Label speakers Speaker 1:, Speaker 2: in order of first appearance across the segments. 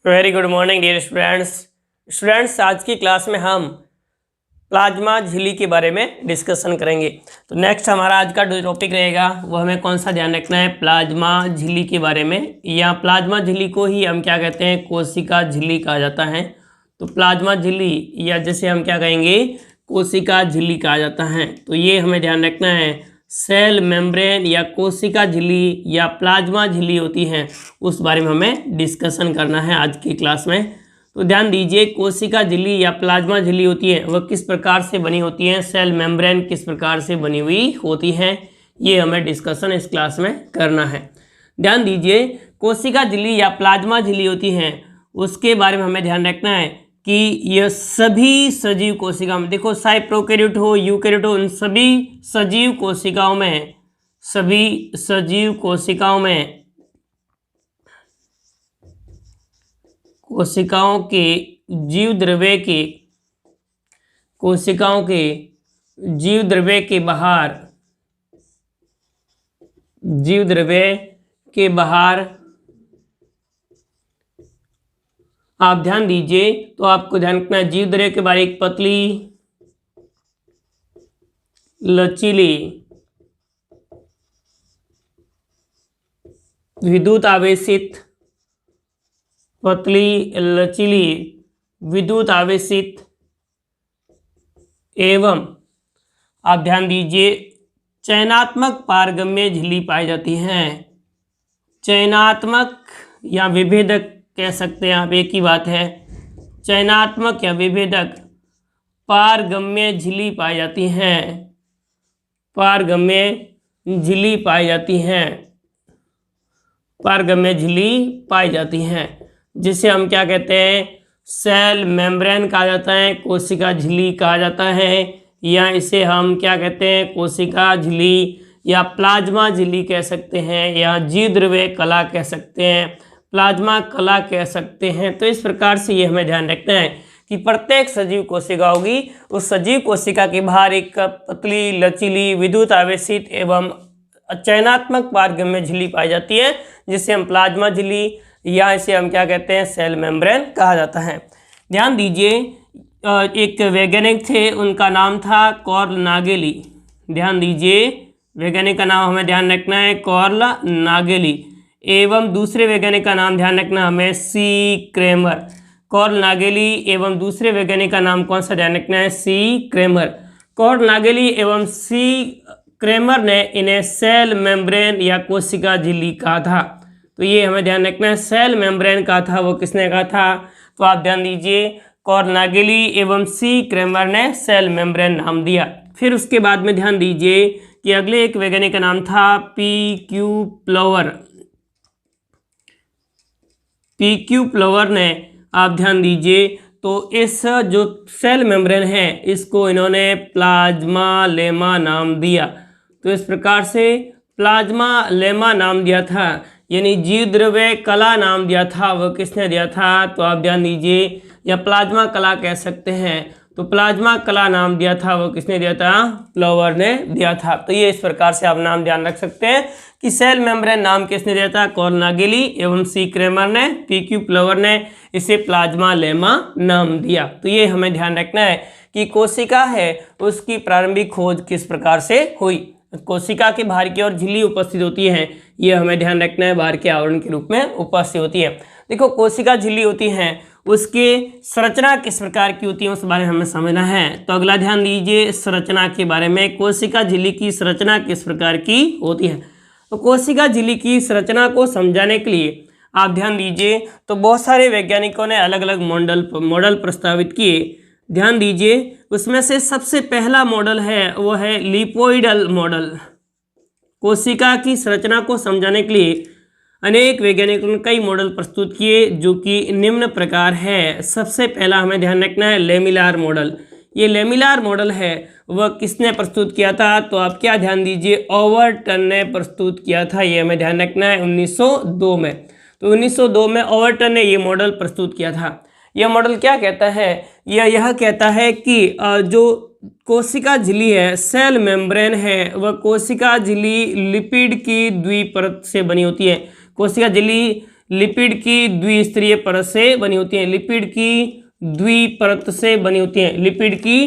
Speaker 1: Very good morning dear students आज की class में हम प्लाज्मा झिल्ली के बारे में डिस्कशन करेंगे। तो नेक्स्ट हमारा आज का जो टॉपिक रहेगा वो हमें कौन सा ध्यान रखना है, प्लाज्मा झिल्ली के बारे में। या प्लाज्मा झिल्ली को ही हम क्या कहते हैं, कोशिका झिल्ली कहा जाता है। तो प्लाज्मा झिल्ली या जैसे हम क्या कहेंगे, कोशिका झिल्ली कहा जाता है। तो ये हमें ध्यान रखना है, सेल मेम्ब्रेन या कोशिका झिल्ली या प्लाज्मा झिल्ली होती है, उस बारे में हमें डिस्कशन करना है आज की क्लास में। तो ध्यान दीजिए, कोशिका झिल्ली या प्लाज्मा झिल्ली होती है वह किस प्रकार से बनी होती है, सेल मेम्ब्रेन किस प्रकार से बनी हुई होती है, ये हमें डिस्कशन इस क्लास में करना है। ध्यान दीजिए, कोशिका झिल्ली या प्लाज्मा झिल्ली होती है उसके बारे में हमें ध्यान रखना है कि यह सभी सजीव कोशिकाओं में, देखो चाहे प्रोकैरियोट हो यूकैरियोट हो, उन सभी सजीव कोशिकाओं में, सभी सजीव कोशिकाओं में कोशिकाओं के जीव द्रव्य के कोशिकाओं के जीव द्रव्य के बाहर जीव द्रव्य के बाहर आप ध्यान दीजिए, तो आपको ध्यान रखना है जीव द्रव्य के बारे, एक पतली लचीली विद्युत आवेशित, पतली लचीली विद्युत आवेशित एवं आप ध्यान दीजिए चयनात्मक पारगम्य झिल्ली पाई जाती है। चयनात्मक या विभेदक कह सकते हैं आप, एक ही बात है, चयनात्मक या विभेदक पारगम्य झिल्ली पाई जाती है, पारगम्य झिल्ली पाई जाती है, पारगम्य झिल्ली पाई जाती है, जिसे हम क्या कहते हैं, सेल मेम्ब्रेन कहा जाता है, कोशिका झिल्ली कहा जाता है, या इसे हम क्या कहते हैं, कोशिका झिल्ली या प्लाज्मा झिल्ली कह सकते हैं, या जीव द्रव्य कला कह सकते हैं, प्लाज्मा कला कह सकते हैं। तो इस प्रकार से ये हमें ध्यान रखना है कि प्रत्येक सजीव कोशिका होगी, उस सजीव कोशिका के बाहर एक पतली लचीली विद्युत आवेशित एवं चयनात्मक पारगम्य झिल्ली पाई जाती है, जिसे हम प्लाज्मा झिल्ली या इसे हम क्या कहते हैं, सेल मेम्ब्रेन कहा जाता है। ध्यान दीजिए, एक वैज्ञानिक थे, उनका नाम था कार्ल नागेली। ध्यान दीजिए, वैज्ञानिक का नाम हमें ध्यान रखना है, कार्ल नागेली, एवं दूसरे वैज्ञानिक का नाम ध्यान रखना हमें, सी क्रेमर। कार्ल नागेली एवं दूसरे वैज्ञानिक का नाम कौन सा ध्यान रखना है, सी क्रेमर। कार्ल नागेली एवं सी क्रेमर ने इन्हें सेल मेम्ब्रेन या कोशिका झिल्ली कहा था। तो ये हमें ध्यान रखना है, सेल मेम्ब्रेन कहा था, वो किसने कहा था, तो आप ध्यान दीजिए, कार्ल नागेली एवं सी क्रेमर ने सेल मेम्ब्रेन नाम दिया। फिर उसके बाद में ध्यान दीजिए कि अगले एक वैज्ञानिक का नाम था पी क्यू प्लवर ने, आप ध्यान दीजिए, तो इस जो सेल मेम्ब्रेन है इसको इन्होंने प्लाज्मा लेमा नाम दिया। तो इस प्रकार से प्लाज्मा लेमा नाम दिया था, यानी जीव द्रव्य कला नाम दिया था, वो किसने दिया था, तो आप ध्यान दीजिए, या प्लाज्मा कला कह सकते हैं, तो प्लाज्मा कला नाम दिया था, वो किसने दिया था, प्लवर ने दिया था। तो ये इस प्रकार से आप नाम ध्यान रख सकते हैं कि सेल मेम्ब्रेन नाम किसने दिया था, कार्ल नागेली एवं सी क्रेमर ने, पी क्यू प्लवर ने इसे प्लाज्मा लेमा नाम दिया। तो ये हमें ध्यान रखना है कि कोशिका है उसकी प्रारंभिक खोज किस प्रकार से हुई। कोशिका के बाहर की ओर झिल्ली उपस्थित होती है, ये हमें ध्यान रखना है, बाहर के आवरण के रूप में उपस्थित होती है। देखो, कोशिका झिल्ली होती है, उसके संरचना किस प्रकार की होती है उस बारे में हमें समझना है। तो अगला ध्यान दीजिए, संरचना के बारे में, कोशिका झिल्ली की संरचना किस प्रकार की होती है। तो कोशिका झिल्ली की संरचना को समझाने के लिए आप ध्यान दीजिए, तो बहुत सारे वैज्ञानिकों ने अलग अलग मॉडल प्रस्तावित किए। ध्यान दीजिए, उसमें से सबसे पहला मॉडल है वो है लिपोइडल मॉडल। कोशिका की संरचना को समझाने के लिए अनेक वैज्ञानिकों ने कई मॉडल प्रस्तुत किए, जो कि निम्न प्रकार है। सबसे पहला हमें ध्यान रखना है लेमिलार मॉडल। ये लेमिलार मॉडल है, वह किसने प्रस्तुत किया था, तो आप क्या ध्यान दीजिए, ओवरटन ने प्रस्तुत किया था। ये हमें ध्यान रखना है 1902 में। तो 1902 में ओवरटन ने ये मॉडल प्रस्तुत किया था। यह मॉडल क्या कहता है, यह कहता है कि जो कोशिका झिल्ली है, सेल मेम्ब्रेन है, वह कोशिका झिल्ली लिपिड की द्विपरत से बनी होती है। कोशिका झिल्ली लिपिड की द्विस्तरीय परत से बनी होती हैं। लिपिड की द्विपरत से बनी होती हैं। लिपिड की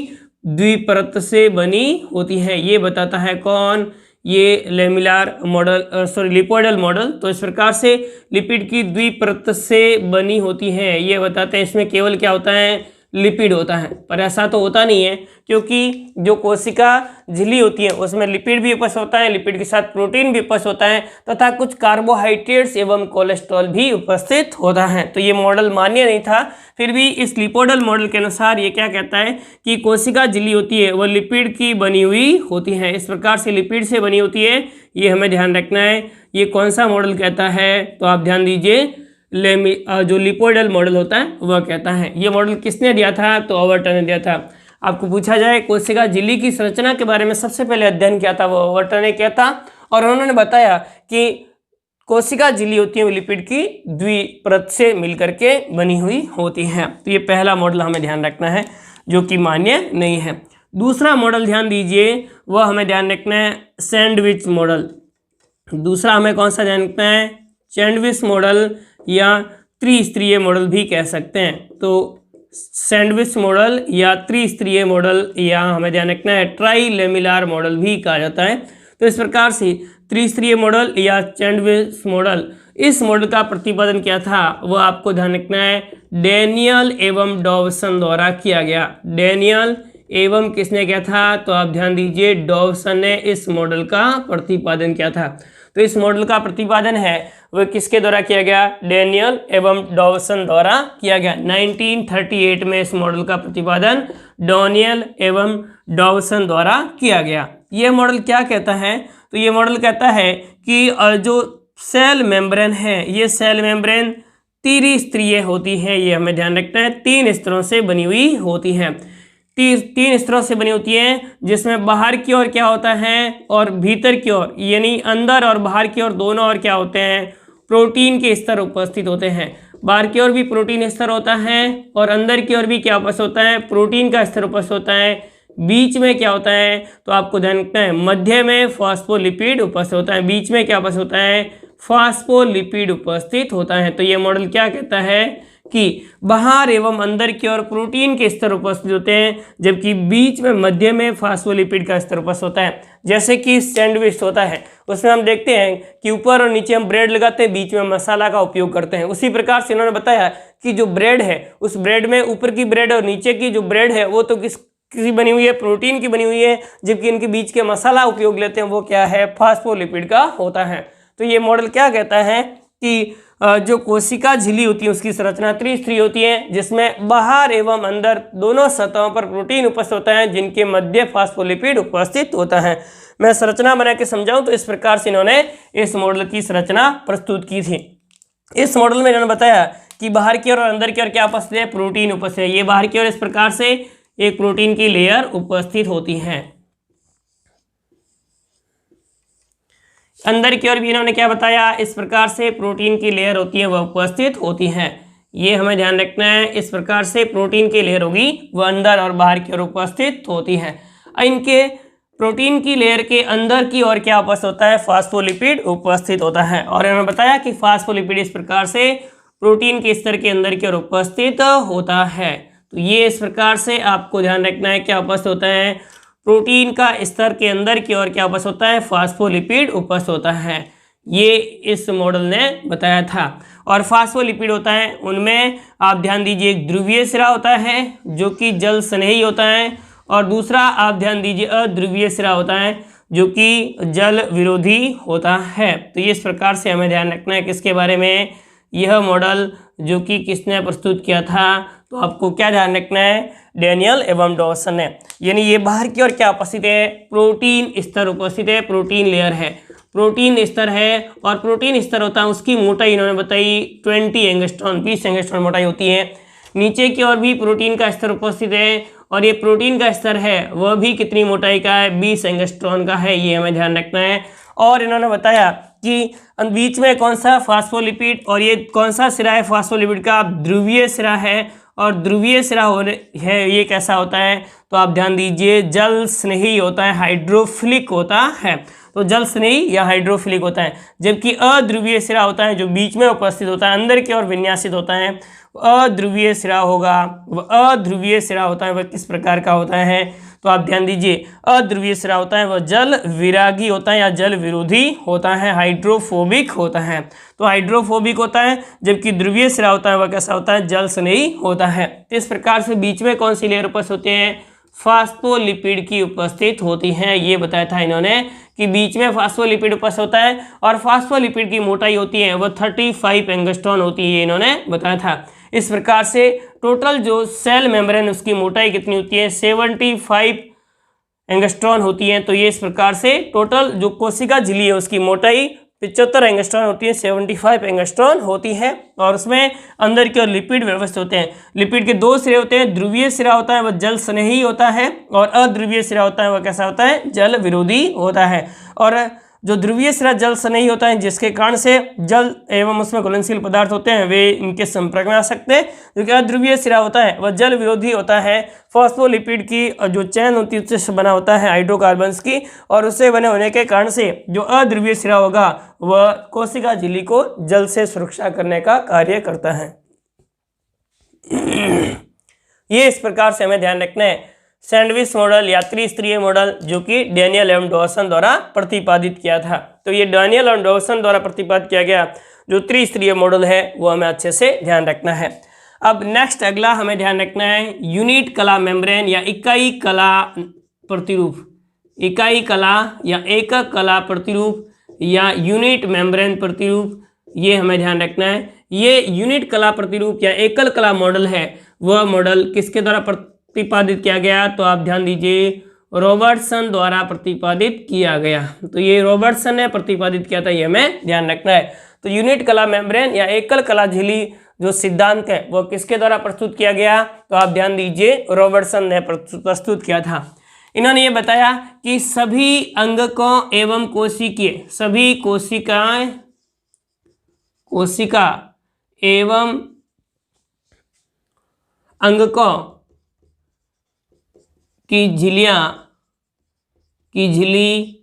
Speaker 1: द्विपरत से बनी होती है। ये बताता है कौन? ये लेमिनार मॉडल, लिपोइडल मॉडल। तो इस प्रकार से लिपिड की द्विपरत से बनी होती है, ये बताते हैं। इसमें केवल क्या होता है? लिपिड होता है। पर ऐसा तो होता नहीं है, क्योंकि जो कोशिका झिल्ली होती है उसमें लिपिड भी उपस्थित होता है, लिपिड के साथ प्रोटीन भी उपस्थित होता है, तथा कुछ कार्बोहाइड्रेट्स एवं कोलेस्ट्रॉल भी उपस्थित होता है। तो ये मॉडल मान्य नहीं था। फिर भी इस लिपोइडल मॉडल के अनुसार ये क्या कहता है कि कोशिका झिल्ली होती है वह लिपिड की बनी हुई होती है। इस प्रकार से लिपिड से बनी होती है, ये हमें ध्यान रखना है। ये कौन सा मॉडल कहता है? तो आप ध्यान दीजिए, जो लिपोइडल मॉडल होता है वह कहता है। ये मॉडल किसने दिया था? तो ओवर्टन ने दिया था। आपको पूछा जाए कोशिका झिल्ली की संरचना के बारे में सबसे पहले अध्ययन किया था वो ओवर्टन ने किया था, और उन्होंने बताया कि कोशिका झिल्ली होती है लिपिड की द्विपरत से मिलकर के बनी हुई होती है। तो ये पहला मॉडल हमें ध्यान रखना है, जो कि मान्य नहीं है। दूसरा मॉडल ध्यान दीजिए, वह हमें ध्यान रखना है सैंडविच मॉडल। दूसरा हमें कौन सा ध्यान रखना है? सैंडविच मॉडल या त्रिस्तरीय मॉडल भी कह सकते हैं। तो सैंडविच मॉडल या त्रिस्तरीय मॉडल, या हमें ध्यान रखना है ट्राइलेमिनार मॉडल भी कहा जाता है। तो इस प्रकार से त्रिस्तरीय मॉडल या सैंडविच मॉडल, इस मॉडल का प्रतिपादन किया था वह आपको ध्यान रखना है डैनियल एवं डॉवसन द्वारा किया गया। डैनियल एवं किसने किया था? तो आप ध्यान दीजिए, डॉवसन ने इस मॉडल का प्रतिपादन किया था। तो इस मॉडल का प्रतिपादन है वह किसके द्वारा किया गया? डैनियल एवं डॉवसन द्वारा किया गया। 1938 में इस मॉडल का प्रतिपादन डैनियल एवं डॉवसन द्वारा किया गया। यह मॉडल क्या कहता है? तो ये मॉडल कहता है कि जो सेल मेम्ब्रेन है, ये सेल मेम्ब्रेन त्रिस्तरीय होती है। ये हमें ध्यान रखना है, 3 स्तरों से बनी हुई होती है। 3 स्तरों से बनी होती है, जिसमें बाहर की ओर क्या होता है और भीतर की ओर, यानी अंदर और बाहर की ओर दोनों ओर क्या होते हैं? प्रोटीन के स्तर उपस्थित होते हैं। बाहर की ओर भी प्रोटीन स्तर होता है और अंदर की ओर भी क्या उपस्थित होता है? प्रोटीन का स्तर उपस्थित होता है। बीच में क्या होता है? तो आपको ध्यान रखना है, मध्य में फॉस्फोलिपिड उपस्थित होता है। बीच में क्या उपस्थित होता है? फॉस्फोलिपिड उपस्थित होता है। तो ये मॉडल क्या कहता है कि बाहर एवं अंदर की ओर प्रोटीन के स्तर उपस्थित होते हैं, जबकि बीच में मध्य में फास्फोलिपिड का स्तर उपस्थित होता है। जैसे कि सैंडविच होता है, उसमें हम देखते हैं कि ऊपर और नीचे हम ब्रेड लगाते हैं, बीच में मसाला का उपयोग करते हैं। उसी प्रकार से इन्होंने बताया कि जो ब्रेड है, उस ब्रेड में ऊपर की ब्रेड और नीचे की जो ब्रेड है वो तो किसी बनी हुई है? प्रोटीन की बनी हुई है, जबकि इनके बीच के मसाला उपयोग लेते हैं वो क्या है? फास्फोलिपिड का होता है। तो ये मॉडल क्या कहता है कि जो कोशिका झिल्ली होती है उसकी संरचना त्रिस्तरीय होती है, जिसमें बाहर एवं अंदर दोनों सतहों पर प्रोटीन उपस्थित होता है, जिनके मध्य फास्फोलिपिड उपस्थित होता है। मैं संरचना बना के समझाऊं तो इस प्रकार से इन्होंने इस मॉडल की संरचना प्रस्तुत की थी। इस मॉडल में इन्होंने बताया कि बाहर की ओर और अंदर की ओर क्या उपस्थित है? प्रोटीन उपस्थित है। ये बाहर की ओर इस प्रकार से एक प्रोटीन की लेयर उपस्थित होती है। अंदर की ओर भी इन्होंने क्या बताया? इस प्रकार से प्रोटीन की लेयर होती है वह उपस्थित होती है। ये हमें ध्यान रखना है, इस प्रकार से प्रोटीन की लेयर होगी वह अंदर और बाहर की ओर उपस्थित होती है। इनके प्रोटीन की लेयर के अंदर की ओर क्या उपस्थित होता है? फास्फोलिपिड उपस्थित होता है। और इन्होंने बताया कि फास्फोलिपिड इस प्रकार से प्रोटीन के स्तर के अंदर की ओर उपस्थित होता है। तो ये इस प्रकार से आपको ध्यान रखना है क्या उपस्थित होता है? प्रोटीन का स्तर के अंदर की ओर क्या उपस्थित होता है? फास्फोलिपिड उपस्थित होता है। ये इस मॉडल ने बताया था। और फास्फोलिपिड होता है उनमें आप ध्यान दीजिए, एक ध्रुवीय सिरा होता है जो कि जल स्नेही होता है, और दूसरा आप ध्यान दीजिए अध्रुवीय सिरा होता है जो कि जल विरोधी होता है। तो ये इस प्रकार से हमें ध्यान रखना है किसके बारे में? यह मॉडल जो कि किसने प्रस्तुत किया था? तो आपको क्या ध्यान रखना है? डैनियल एवं डॉवसन ने। यानी ये बाहर की ओर क्या उपस्थित है? प्रोटीन स्तर उपस्थित है, प्रोटीन लेयर है, प्रोटीन स्तर है, और प्रोटीन स्तर होता है उसकी मोटाई इन्होंने बताई 20 एंगस्ट्रॉन, 20 एंगस्ट्रॉन मोटाई होती है। नीचे की ओर भी प्रोटीन का स्तर उपस्थित है, और ये प्रोटीन का स्तर है वह भी कितनी मोटाई का है? 20 एंगस्ट्रॉन का है। ये हमें ध्यान रखना है। और इन्होंने बताया कि बीच में कौन सा? फास्फोलिपिड। और ये कौन सा सिरा है फास्फोलिपिड का? ध्रुवीय सिरा है। और ध्रुवीय सिरा होने है ये कैसा होता है, तो आप ध्यान दीजिए जल स्नेही होता है, हाइड्रोफिलिक होता है। तो जल स्नेही या हाइड्रोफिलिक होता है। जबकि अध्रुवीय सिरा होता है जो बीच में उपस्थित होता है, अंदर की ओर विन्यासित होता है, अध्रुवीय सिरा होगा। वह अध्रुवीय सिरा होता है वह किस प्रकार का होता है, तो आप ध्यान दीजिए अध्रुवीय सिरा होता है वह जल विरागी होता है या जल विरोधी होता है, हाइड्रोफोबिक होता है। तो हाइड्रोफोबिक होता है, जबकि ध्रुवीय सिरा होता है वह कैसा होता है, जल स्नेही होता है। तो इस प्रकार से बीच में कौन सी लेयर उपस्थित होती है, फास्फोलिपिड की उपस्थित होती है। ये बताया था इन्होंने कि बीच में फास्फोलिपिड उपस्थित होता है और फास्फोलिपिड की मोटाई होती है वह 35 एंगस्ट्रॉन होती है, इन्होंने बताया था। इस प्रकार से टोटल जो सेल मेम्ब्रेन उसकी मोटाई कितनी होती है, 75 एंगस्ट्रॉन होती है। तो ये इस प्रकार से टोटल जो कोशिका झिल्ली है उसकी मोटाई 75 एंगस्ट्रॉन होती है, 75 एंगस्ट्रॉन होती है। और उसमें अंदर की ओर लिपिड व्यवस्थित होते हैं। लिपिड के दो सिरे होते हैं, ध्रुवीय सिरा होता है वह जल स्नेही होता है और अध्रुवीय सिरा होता है वह कैसा होता है, जल विरोधी होता है। और जो ध्रुवीय सिरा जल स्नेही होता है जिसके कारण से जल एवं उसमें घुलनशील पदार्थ होते हैं वे इनके संपर्क में आ सकते हैं। जो कि अध्रुवीय सिरा होता है वह जल विरोधी होता है, फॉस्फोलिपिड की जो चैन होती है उससे बना होता है हाइड्रोकार्बन्स की, और उससे बने होने के कारण से जो अध्रुवीय सिरा होगा वह कोशिका झिल्ली को जल से सुरक्षा करने का कार्य करता है। ये इस प्रकार से हमें ध्यान रखना है। सैंडविच मॉडल या त्रिस्तरीय मॉडल जो कि डैनियल एवं डॉसन द्वारा प्रतिपादित किया था। तो ये डैनियल एवं डॉसन द्वारा प्रतिपादित किया गया जो त्रिस्तरीय मॉडल है वो हमें अच्छे से ध्यान रखना है। अब नेक्स्ट अगला हमें ध्यान रखना है यूनिट कला मेम्ब्रेन या इकाई कला प्रतिरूप, इकाई कला या एकक कला प्रतिरूप या यूनिट मेम्ब्रेन प्रतिरूप, ये हमें ध्यान रखना है। ये यूनिट कला प्रतिरूप या एकल कला मॉडल है, वह मॉडल किसके द्वारा प्रतिपादित किया गया, तो आप ध्यान दीजिए रॉबर्टसन द्वारा प्रतिपादित किया गया। तो ये रॉबर्टसन ने प्रतिपादित किया था, ये हमें ध्यान रखना है। तो यूनिट कला मेम्ब्रेन या एकल कला झिल्ली जो सिद्धांत है वो किसके द्वारा प्रस्तुत किया गया, तो आप ध्यान दीजिए रॉबर्टसन ने प्रस्तुत किया था। इन्होंने ये बताया कि सभी अंगकों एवं कोशिकीय, सभी कोशिकाएं, कोशिका एवं अंगकों की झिल्ली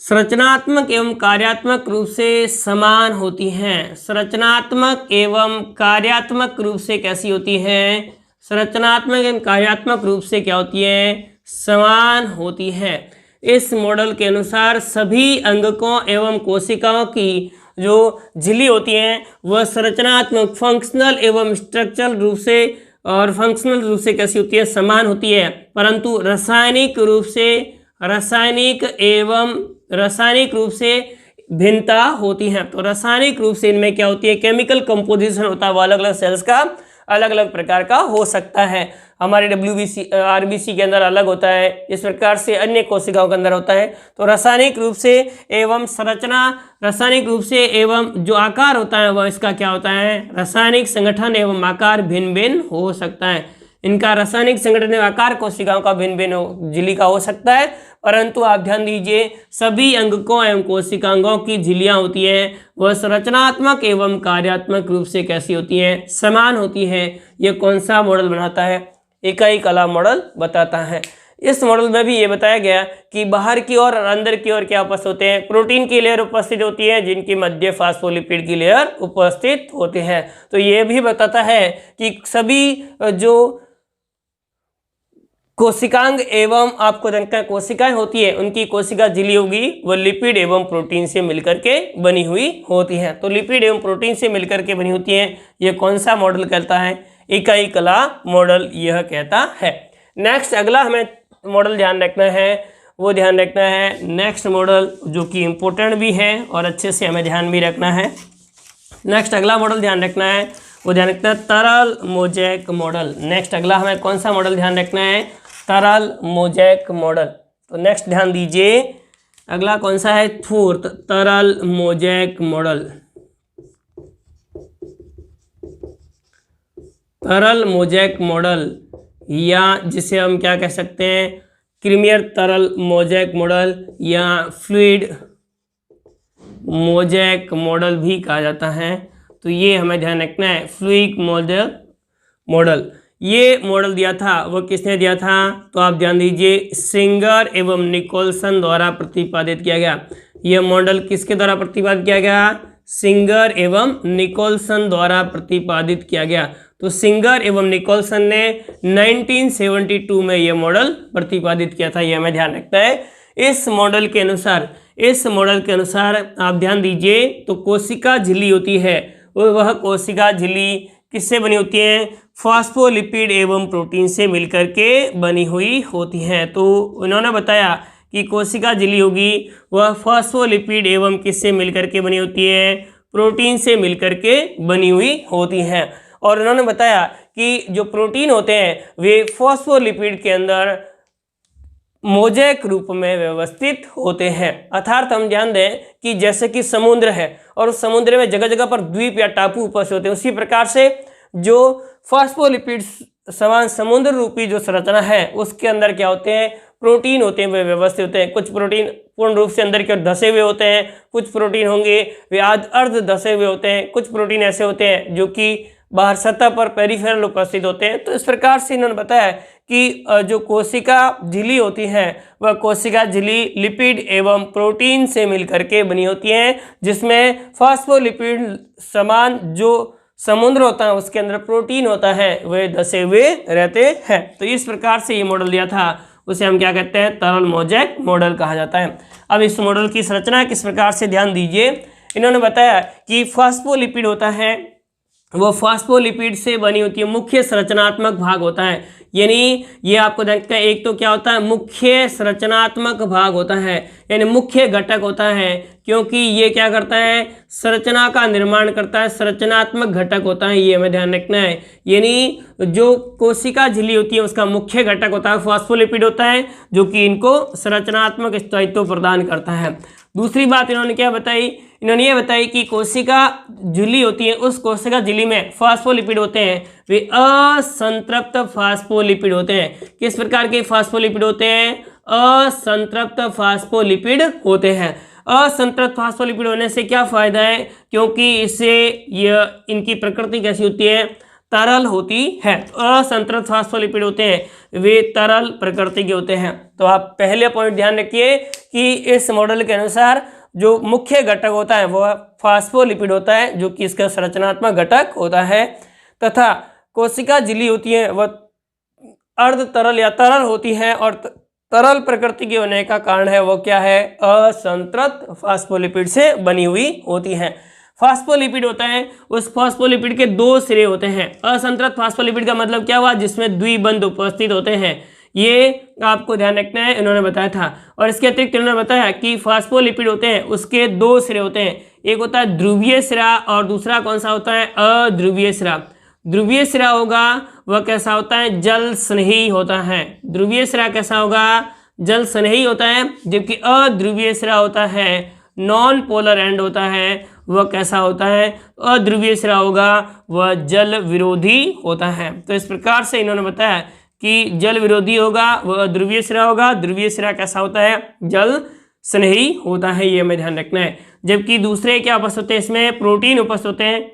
Speaker 1: संरचनात्मक एवं कार्यात्मक रूप से समान होती हैं। संरचनात्मक एवं कार्यात्मक रूप से कैसी होती हैं, संरचनात्मक एवं कार्यात्मक रूप से क्या होती है, समान होती है। इस मॉडल के अनुसार सभी अंगकों एवं कोशिकाओं की जो झिल्ली होती हैं वह संरचनात्मक, फंक्शनल एवं स्ट्रक्चरल रूप से और फंक्शनल रूप से कैसी होती है, समान होती है, परंतु रासायनिक रूप से भिन्नता होती है। तो रासायनिक रूप से इनमें क्या होती है, केमिकल कंपोजिशन होता है, वो अलग अलग सेल्स का अलग अलग प्रकार का हो सकता है। हमारे आरबीसी के अंदर अलग होता है, इस प्रकार से अन्य कोशिकाओं के अंदर होता है। तो रासायनिक रूप से एवं संरचना, रासायनिक रूप से एवं जो आकार होता है वह इसका क्या होता है, रासायनिक संगठन एवं आकार भिन्न भिन्न हो सकता है। इनका रासायनिक संगठन एवं आकार कोशिकाओं का भिन्न भिन्न झिल्ली का हो सकता है, परंतु आप ध्यान दीजिए सभी अंगकों एवं कोशिकांगों की झिल्लियां होती हैं वह संरचनात्मक एवं कार्यात्मक रूप से कैसी होती हैं, समान होती है। यह कौन सा मॉडल बनाता है, इकाई कला मॉडल बताता है। इस मॉडल में भी ये बताया गया कि बाहर की ओर और अंदर की ओर क्या उपस्थित होते हैं, प्रोटीन की लेयर उपस्थित होती है जिनकी मध्य फास्फोलिपिड की लेयर उपस्थित होते हैं। तो ये भी बताता है कि सभी जो कोशिकांग एवं आपको जानकर कोशिकाएं होती है उनकी कोशिका झिल्ली होगी वह लिपिड एवं प्रोटीन से मिलकर के बनी हुई होती है। तो लिपिड एवं प्रोटीन से मिलकर के बनी होती है। यह कौन सा मॉडल कहता है, इकाई कला मॉडल यह कहता है। नेक्स्ट अगला हमें मॉडल ध्यान रखना है, वो ध्यान रखना है नेक्स्ट मॉडल जो कि इम्पोर्टेंट भी है और अच्छे से हमें ध्यान भी रखना है। नेक्स्ट अगला मॉडल ध्यान रखना है, वो ध्यान रखना है तरल मोज़ेक मॉडल। नेक्स्ट अगला हमें कौन सा मॉडल ध्यान रखना है, तरल मोज़ेक मॉडल। तो नेक्स्ट ध्यान दीजिए अगला कौन सा है, फोर्थ तरल मोज़ेक मॉडल। तरल मोज़ेक मॉडल या जिसे हम क्या कह सकते हैं, क्रीमियर तरल मोज़ेक मॉडल या फ्लूइड मोज़ेक मॉडल भी कहा जाता है। तो ये हमें ध्यान रखना है, फ्लूइड मॉडल। ये मॉडल दिया था वो किसने दिया था? तो आप ध्यान दीजिए, सिंगर एवं निकोलसन द्वारा प्रतिपादित किया गया। यह मॉडल किसके द्वारा प्रतिपादित किया गया? सिंगर एवं निकोलसन द्वारा प्रतिपादित किया गया। तो सिंगर एवं निकोलसन ने 1972 में यह मॉडल प्रतिपादित किया था, यह हमें ध्यान रखना है। इस मॉडल के अनुसार आप ध्यान दीजिए, तो कोशिका झिल्ली होती है, वह कोशिका झिल्ली किससे बनी होती है? फॉस्फोलिपिड एवं प्रोटीन से मिलकर के बनी हुई होती हैं। तो उन्होंने बताया कि कोशिका झिल्ली होगी वह फॉस्फोलिपिड एवं किससे मिलकर के बनी होती है? प्रोटीन से मिलकर के बनी हुई होती हैं। और उन्होंने बताया कि जो प्रोटीन होते हैं वे फॉस्फोलिपिड के अंदर मोज़ेक रूप में व्यवस्थित होते हैं। अर्थात हम ध्यान दें कि जैसे कि समुद्र है और उस समुद्र में जगह जगह पर द्वीप या टापू उपस्थित होते हैं, उसी प्रकार से जो फॉस्फोलिपिड समान समुद्र रूपी जो संरचना है उसके अंदर क्या होते हैं? प्रोटीन होते हैं, वे व्यवस्थित होते हैं। कुछ प्रोटीन पूर्ण रूप से अंदर की ओर धसे हुए होते हैं, कुछ प्रोटीन होंगे वे अर्ध धसे हुए होते हैं, कुछ प्रोटीन ऐसे होते हैं जो कि बाहर सतह पर पेरिफेरल उपस्थित होते हैं। तो इस प्रकार से इन्होंने बताया कि जो कोशिका झिल्ली होती है वह कोशिका झिल्ली लिपिड एवं प्रोटीन से मिलकर के बनी होती है, जिसमें फॉस्फोलिपिड समान जो समुद्र होता है उसके अंदर प्रोटीन होता है वे धसे हुए रहते हैं। तो इस प्रकार से ये मॉडल दिया था, उसे हम क्या कहते हैं? तरल मोज़ेक मॉडल कहा जाता है। अब इस मॉडल की संरचना किस प्रकार से, ध्यान दीजिए। इन्होंने बताया कि फॉस्फोलिपिड होता है वो फॉस्फोलिपिड से बनी होती है, मुख्य संरचनात्मक भाग होता है। यानी ये आपको देखते हैं, एक तो क्या होता है? मुख्य संरचनात्मक भाग होता है, यानी मुख्य घटक होता है, क्योंकि ये क्या करता है? संरचना का निर्माण करता है, संरचनात्मक घटक होता है, ये हमें ध्यान रखना है। यानी जो कोशिका झिल्ली होती है उसका मुख्य घटक होता है फॉस्फोलिपिड होता है, जो कि इनको संरचनात्मक स्थायित्व प्रदान करता है। दूसरी बात इन्होंने क्या बताई? इन्होंने ये बताई कि कोशिका झिल्ली होती है, उस कोशिका झिल्ली में फॉस्फोलिपिड होते हैं, वे असंतृप्त फॉस्फोलिपिड होते हैं। किस प्रकार के फॉस्फोलिपिड होते हैं? असंतृप्त फॉस्फोलिपिड होते हैं। असंतृप्त फॉस्फोलिपिड होने से क्या फायदा है? क्योंकि इससे यह इनकी प्रकृति कैसी होती है? तरल होती है। असंतृप्त फॉस्फोलिपिड होते हैं वे तरल प्रकृति के होते हैं। तो आप पहले पॉइंट ध्यान रखिए कि इस मॉडल के अनुसार जो मुख्य घटक होता है वह फॉस्फोलिपिड होता है, जो कि इसका संरचनात्मक घटक होता है, तथा कोशिका झिल्ली होती है वह अर्ध तरल या तरल होती है, और तरल प्रकृति के होने का कारण है वो क्या है? असंतृप्त फॉस्फोलिपिड से बनी हुई होती है। फॉस्फोलिपिड होता है, उस फॉस्फोलिपिड के दो सिरे होते हैं। असंतृप्त फॉस्फोलिपिड का मतलब क्या हुआ? जिसमें द्विबंध उपस्थित होते हैं, ये आपको ध्यान रखना है, इन्होंने बताया था। और इसके अतिरिक्त इन्होंने बताया कि फॉस्फोलिपिड होते हैं उसके दो सिरे होते हैं, एक होता है ध्रुवीय सिरा और दूसरा कौन सा होता है? अध्रुवीय सिरा। ध्रुवीय सिरा होगा वह कैसा होता है? जल स्नेही होता है। ध्रुवीय सिरा कैसा होगा? जल स्नेही होता है, जबकि अध्रुवीय सिरा होता है नॉन पोलर एंड होता है, वह कैसा होता है? अध्रुवीय सिरा होगा वह जल विरोधी होता है। तो इस प्रकार से इन्होंने बताया कि जल विरोधी होगा वह ध्रुवीय सिरा होगा, ध्रुवीय सिरा कैसा होता है? जल स्नेही होता है, ये हमें ध्यान रखना है। जबकि दूसरे क्या उपस्थित होते हैं? इसमें प्रोटीन उपस्थित होते हैं,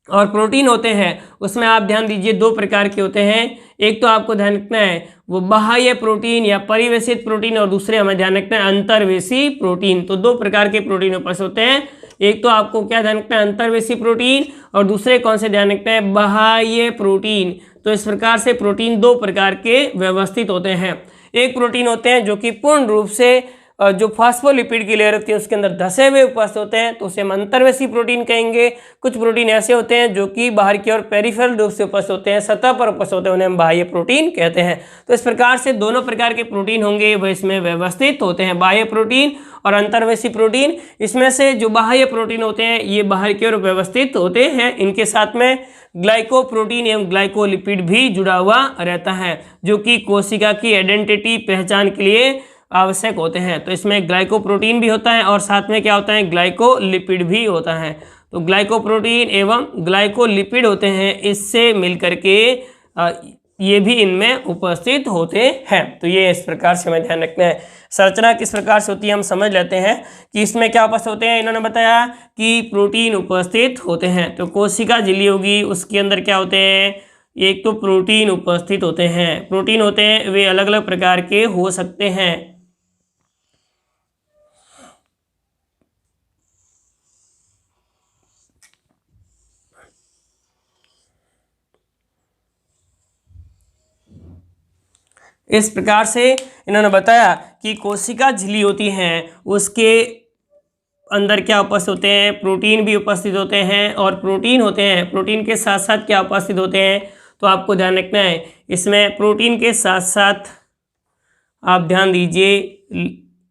Speaker 1: और प्रोटीन होते हैं उसमें आप ध्यान दीजिए दो प्रकार के होते हैं। एक तो आपको ध्यान रखना है वो बाह्य प्रोटीन या परिवेशित प्रोटीन, और दूसरे हमें ध्यान रखना है अंतर्वेशी प्रोटीन। तो दो प्रकार के प्रोटीन उपस्थित होते हैं, एक तो आपको क्या ध्यान रखना है? अंतर्वेशी प्रोटीन, और दूसरे कौन से ध्यान रखना है? बाह्य प्रोटीन। तो इस प्रकार से प्रोटीन दो प्रकार के व्यवस्थित होते हैं। एक प्रोटीन होते हैं जो कि पूर्ण रूप से जो फॉस्फोलिपिड की लेयर होती है उसके अंदर धसे हुए उपस्थित होते हैं, तो उसे हम अंतर्वेशी प्रोटीन कहेंगे। कुछ प्रोटीन ऐसे होते हैं जो कि बाहर की ओर पेरिफेरल रूप से उपस्थित होते हैं, सतह पर उपस्थित होते हैं, उन्हें हम बाह्य प्रोटीन कहते हैं। तो इस प्रकार से दोनों प्रकार के प्रोटीन होंगे वह इसमें व्यवस्थित होते हैं, बाह्य प्रोटीन और अंतर्वेशी प्रोटीन। इसमें से जो बाह्य प्रोटीन होते हैं ये बाहर की ओर व्यवस्थित होते हैं, इनके साथ में ग्लाइकोप्रोटीन एवं ग्लाइकोलिपिड भी जुड़ा हुआ रहता है, जो कि कोशिका की आइडेंटिटी पहचान के लिए आवश्यक होते हैं। तो इसमें ग्लाइकोप्रोटीन भी होता है और साथ में क्या होता है? ग्लाइकोलिपिड भी होता है। तो ग्लाइकोप्रोटीन एवं ग्लाइकोलिपिड होते हैं, इससे मिलकर के ये भी इनमें उपस्थित होते हैं। तो ये इस प्रकार से हमें ध्यान रखना है। संरचना किस प्रकार से होती है हम समझ लेते हैं कि इसमें क्या उपस्थित होते हैं। इन्होंने बताया कि प्रोटीन उपस्थित होते हैं, तो कोशिका झिल्ली होगी उसके अंदर क्या होते हैं? एक तो प्रोटीन उपस्थित होते हैं। प्रोटीन होते हैं वे अलग अलग प्रकार के हो सकते हैं। इस प्रकार से इन्होंने बताया कि कोशिका झिल्ली होती है उसके अंदर क्या उपस्थित होते हैं, प्रोटीन भी उपस्थित होते हैं, और प्रोटीन होते हैं, प्रोटीन के साथ साथ क्या उपस्थित होते हैं, तो आपको ध्यान रखना है इसमें प्रोटीन के साथ साथ आप ध्यान दीजिए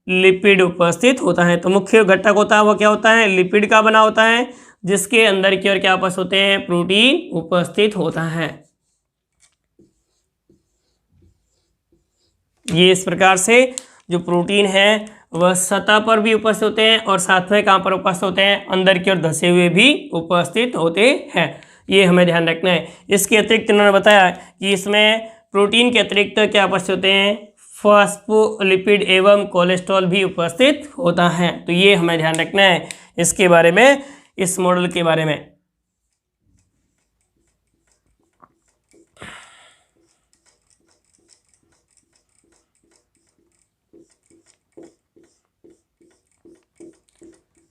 Speaker 1: लिपिड उपस्थित होता है। तो मुख्य घटक होता है वो क्या होता है, लिपिड का बना होता है, जिसके अंदर की ओर क्या उपस्थित होते हैं, प्रोटीन उपस्थित होता है। ये इस प्रकार से जो प्रोटीन है वह सतह पर भी उपस्थित होते हैं और साथ में कहाँ पर उपस्थित होते हैं, अंदर की ओर धसे हुए भी उपस्थित होते हैं। ये हमें ध्यान रखना है। इसके अतिरिक्त इन्होंने बताया कि इसमें प्रोटीन के अतिरिक्त क्या उपस्थित होते हैं, फॉस्फोलिपिड एवं कोलेस्ट्रॉल भी उपस्थित होता है। तो ये हमें ध्यान रखना है इसके बारे में, इस मॉडल के बारे में।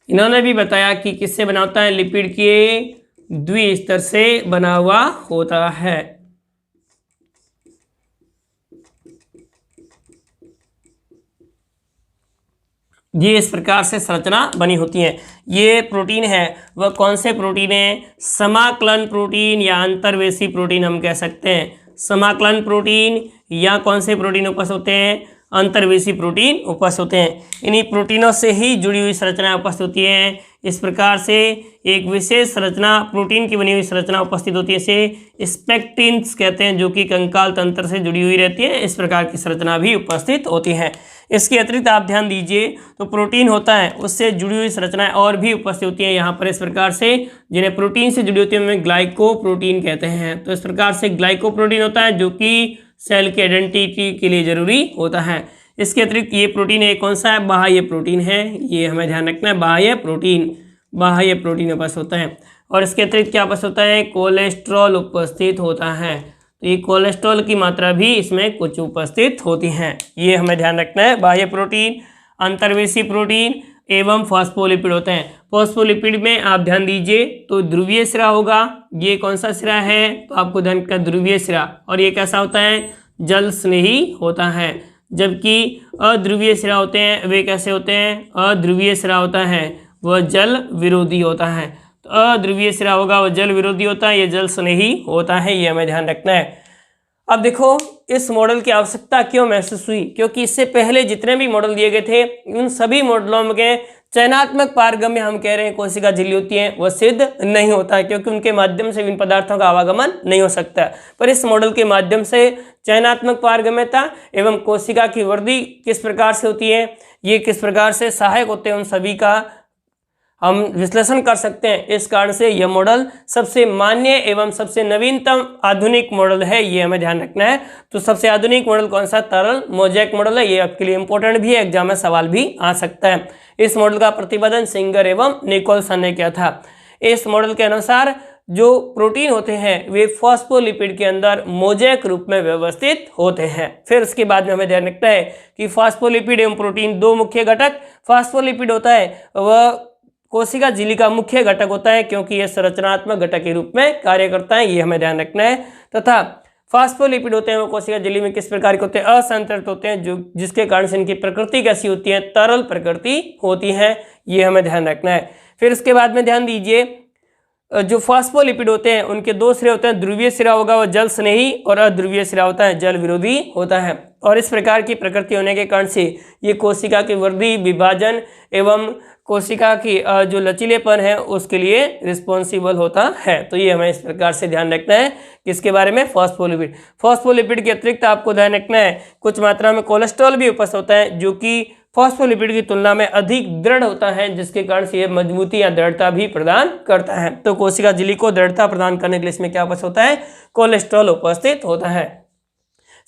Speaker 1: इन्होंने भी बताया कि किससे बना होता है, लिपिड के द्विस्तर से बना हुआ होता है। ये इस प्रकार से संरचना बनी होती है। ये प्रोटीन है वह कौन से प्रोटीन है, समाकलन प्रोटीन या अंतर्वेशी प्रोटीन हम कह सकते हैं। समाकलन प्रोटीन या कौन से प्रोटीन उपस्थित होते हैं, अंतर्वेशी प्रोटीन उपस्थित होते हैं। इन्हीं प्रोटीनों से ही जुड़ी हुई संरचनाएं उपस्थित होती हैं। इस प्रकार से एक विशेष संरचना, प्रोटीन की बनी हुई संरचना उपस्थित होती है, इसे स्पेक्टिन्स कहते हैं, जो कि कंकाल तंत्र से जुड़ी हुई रहती है। इस प्रकार की संरचना भी उपस्थित होती है। इसके अतिरिक्त आप ध्यान दीजिए तो प्रोटीन होता है उससे जुड़ी हुई संरचनाएं और भी उपस्थित होती हैं यहाँ पर इस प्रकार से, जिन्हें प्रोटीन से जुड़ी होती है उनमें ग्लाइकोप्रोटीन कहते हैं। तो इस प्रकार से ग्लाइकोप्रोटीन होता है जो कि सेल की आइडेंटिटी के लिए जरूरी होता है। इसके अतिरिक्त ये प्रोटीन है, कौन सा है, बाह्य प्रोटीन है। ये हमें ध्यान रखना है, बाह्य प्रोटीन उपस्थित होता है। और इसके अतिरिक्त क्या उपस्थित होता है, कोलेस्ट्रॉल उपस्थित होता है। तो ये कोलेस्ट्रॉल की मात्रा भी इसमें कुछ उपस्थित होती है। ये हमें ध्यान रखना है। बाह्य प्रोटीन, अंतर्वेशी प्रोटीन एवं फॉस्फोलिपिड होते हैं। फॉस्फोलिपिड में आप ध्यान दीजिए तो ध्रुवीय सिरा होगा। ये कौन सा सिरा है, तो आपको ध्यान का ध्रुवीय सिरा, और ये कैसा होता है, जल स्नेही होता है। जबकि अध्रुवीय सिरा होते हैं वे कैसे होते हैं, अध्रुवीय सिरा होता है वह जल विरोधी होता है। तो अध्रुवीय सिरा होगा वह जल विरोधी होता है, ये जल स्नेही होता है। ये हमें ध्यान रखना है। अब देखो इस मॉडल की आवश्यकता क्यों महसूस हुई, क्योंकि इससे पहले जितने भी मॉडल दिए गए थे उन सभी मॉडलों के चयनात्मक पारगम्य हम कह रहे हैं कोशिका झिल्ली होती है वह सिद्ध नहीं होता है, क्योंकि उनके माध्यम से विभिन्न पदार्थों का आवागमन नहीं हो सकता। पर इस मॉडल के माध्यम से चयनात्मक पारगम्यता एवं कोशिका की वृद्धि किस प्रकार से होती है, ये किस प्रकार से सहायक होते हैं, उन सभी का हम विश्लेषण कर सकते हैं। इस कारण से यह मॉडल सबसे मान्य एवं सबसे नवीनतम आधुनिक मॉडल है, ये हमें ध्यान रखना है। तो सबसे आधुनिक मॉडल कौन सा, तरल मोज़ेक मॉडल है। ये आपके लिए इंपॉर्टेंट भी है, एग्जाम में सवाल भी आ सकता है। इस मॉडल का प्रतिपादन सिंगर एवं निकोलसन ने किया था। इस मॉडल के अनुसार जो प्रोटीन होते हैं वे फॉस्फोलिपिड के अंदर मोज़ेक रूप में व्यवस्थित होते हैं। फिर उसके बाद में हमें ध्यान रखना है कि फॉस्फोलिपिड एवं प्रोटीन दो मुख्य घटक, फॉस्फोलिपिड होता है वह कोशिका झिल्ली का मुख्य घटक होता है, क्योंकि यह संरचनात्मक घटक के रूप में कार्य करता है, ये हमें ध्यान रखना है। तथा फॉस्फोलिपिड होते हैं वो कोशिका झिल्ली में किस प्रकार के होते हैं, असंतृप्त होते हैं, जो जिसके कारण से इनकी प्रकृति कैसी होती है, तरल प्रकृति होती है, ये हमें ध्यान रखना है। फिर उसके बाद में ध्यान दीजिए जो फॉस्फोलिपिड होते हैं उनके दो सिरे होते हैं, ध्रुवीय सिरा होगा वह जल स्नेही और अध्रुवीय सिरा होता है जल विरोधी होता है। और इस प्रकार की प्रकृति होने के कारण से ये कोशिका की वृद्धि, विभाजन एवं कोशिका की जो लचीलेपन है उसके लिए रिस्पॉन्सिबल होता है। तो ये हमें इस प्रकार से ध्यान रखना है किसके बारे में, फॉस्फोलिपिड। फॉस्फोलिपिड के अतिरिक्त आपको ध्यान रखना है कुछ मात्रा में कोलेस्ट्रॉल भी उपस्थित होता है, जो कि फॉस्फोलिपिड की तुलना में अधिक दृढ़ होता है, जिसके कारण से यह मजबूती या दृढ़ता भी प्रदान करता है। तो कोशिका झिल्ली को दृढ़ता प्रदान करने के लिए इसमें क्या उपस्थित होता है, कोलेस्ट्रॉल उपस्थित होता है।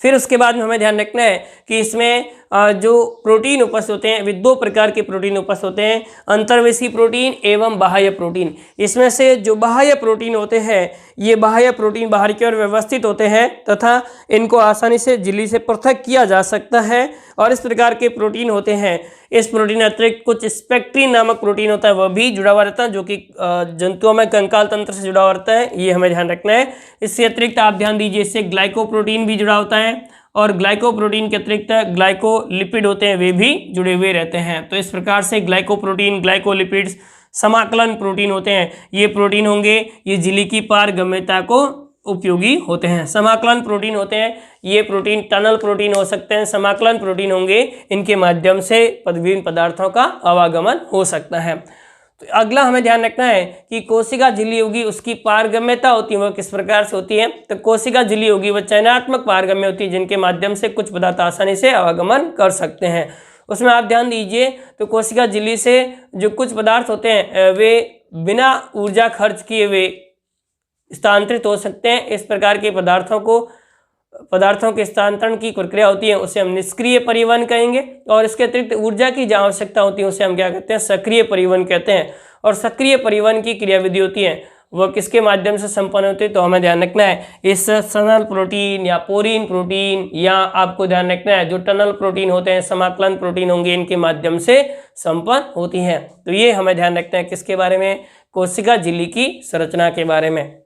Speaker 1: फिर उसके बाद में हमें ध्यान रखना है कि इसमें जो प्रोटीन उपस्थित होते हैं वे दो प्रकार के प्रोटीन उपस्थित होते हैं, अंतर्वेशी प्रोटीन एवं बाह्य प्रोटीन। इसमें से जो बाह्य प्रोटीन होते हैं ये बाह्य प्रोटीन बाहर की ओर व्यवस्थित होते हैं तथा इनको आसानी से झिल्ली से पृथक किया जा सकता है। और इस प्रकार के प्रोटीन होते हैं, इस प्रोटीन अतिरिक्त कुछ स्पेक्ट्रीन नामक प्रोटीन होता है वह भी जुड़ा हुआ रहता है, जो कि जंतुओं में कंकाल तंत्र से जुड़ा हुआ रहता है, ये हमें ध्यान रखना है। इससे अतिरिक्त आप ध्यान दीजिए इससे ग्लाइकोप्रोटीन भी जुड़ा होता है और ग्लाइकोप्रोटीन के अतिरिक्त ग्लाइकोलिपिड होते हैं वे भी जुड़े हुए रहते हैं। तो इस प्रकार से ग्लाइकोप्रोटीन ग्लाइकोलिपिड्स समाकलन प्रोटीन होते हैं, ये प्रोटीन होंगे ये झिल्ली की पारगम्यता को उपयोगी होते हैं। समाकलन प्रोटीन होते हैं, ये प्रोटीन टनल प्रोटीन हो सकते हैं, समाकलन प्रोटीन होंगे, इनके माध्यम से विभिन्न पदार्थों का आवागमन हो सकता है। तो अगला हमें ध्यान रखना है कि कोशिका झिल्ली होगी उसकी पारगम्यता होती है वह किस प्रकार से होती है। तो कोशिका झिल्ली होगी वह चयनात्मक पारगम्य होती है जिनके माध्यम से कुछ पदार्थ आसानी से आवागमन कर सकते हैं। उसमें आप ध्यान दीजिए तो कोशिका झिल्ली से जो कुछ पदार्थ होते हैं वे बिना ऊर्जा खर्च किए वे स्थानांतरित हो सकते हैं। इस प्रकार के पदार्थों के स्थानांतरण की प्रक्रिया होती है उसे हम निष्क्रिय परिवहन कहेंगे। और इसके अतिरिक्त ऊर्जा की जहाँ आवश्यकता होती है उसे हम क्या कहते हैं, सक्रिय परिवहन कहते हैं। और सक्रिय परिवहन की क्रियाविधि होती है वह किसके माध्यम से संपन्न होती है, तो हमें ध्यान रखना है इस सनल प्रोटीन या पोरीन प्रोटीन, या आपको ध्यान रखना है जो टनल प्रोटीन होते हैं समाकलन प्रोटीन होंगे इनके माध्यम से संपन्न होती हैं। तो ये हमें ध्यान रखना है किसके बारे में, कोशिका झिल्ली की संरचना के बारे में।